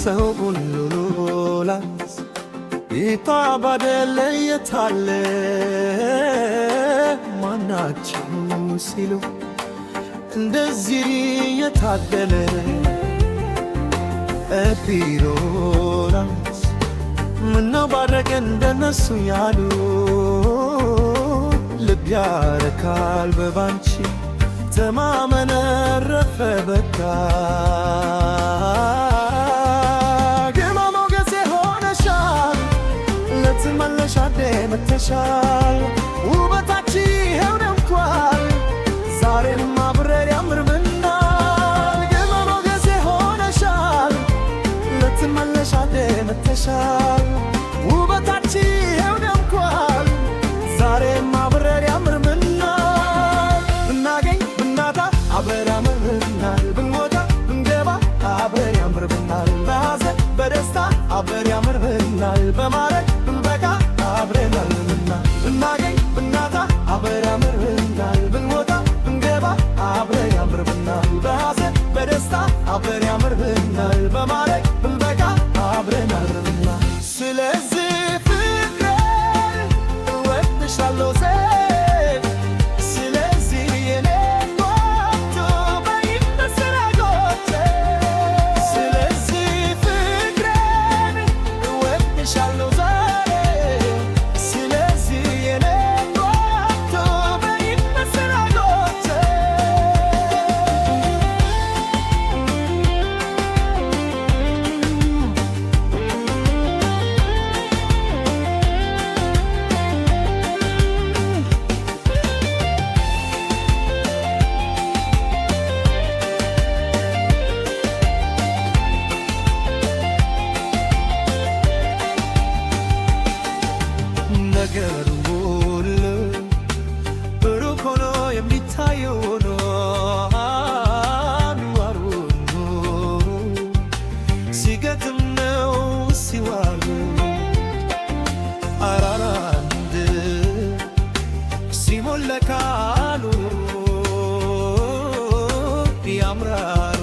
ሰው ሁሉ ላስ ይጣባደለ የታለ ማናቸው ሲሉ እንደዚህ የታደለ ቢሮላስ ምነው ባረገ እንደነሱ ያሉ ልብ ያረካል በባንቺ ተማመነ ረፈ በካ ግርማ ሞገሴ ሆነሻል ለትመለሻዴ መተሻል ውበታች ይኸው ደምቋል ዛሬም አብረር ያምርብናል ግርማ ሞገሴ ሆነሻል ለትመለሻዴ መተሻል ውበታች ይኸው ደምቋል ዛሬም አብረር ያምርብናል ብናገኝ ብናጣ አብረን ያምርብናል ብንወጣ ብንገባ አብረን ያምርብናል በሐዘን በደስታ አብረን ያምርብናል በማረግ ብንበቃ አብረን ያምርብናል ብናገኝ ብናጣ አብረን ያምርብናል ብንወጣ ብንገባ አብረን ያምርብናል በሐዘን በደስታ አብረን ያምርብናል በማረግ ብንበቃ አብረን ያምርብናል ስለዚህ ፍቅሬ እወድሻለሁ ነገር ሁሉ ብሩክ ሆኖ የሚታየው ሆኖ አኗሩ ሲገጥም ነው ሲዋሉ አራራንድ ሲሞለካሉ ያምራሉ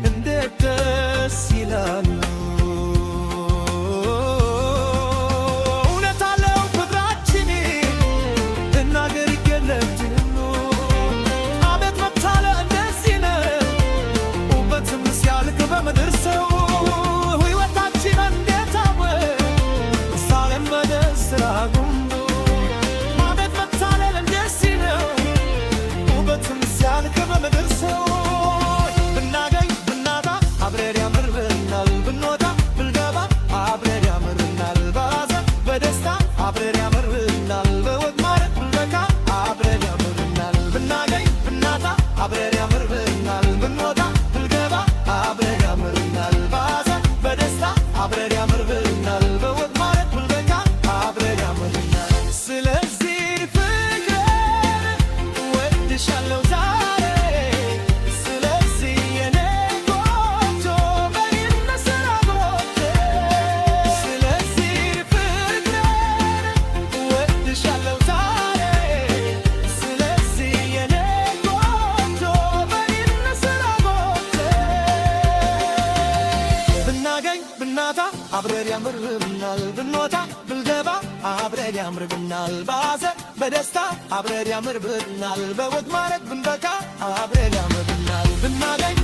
እንዴት ደስ ይላሉ አብረን ያምርብናል ብንወጣ ብንገባ አብረን ያምርብናል በሐዘን በደስታ አብረን ያምርብናል በወግ ማረግ ብንበቃ አብረን ያምርብናል ብናገኝ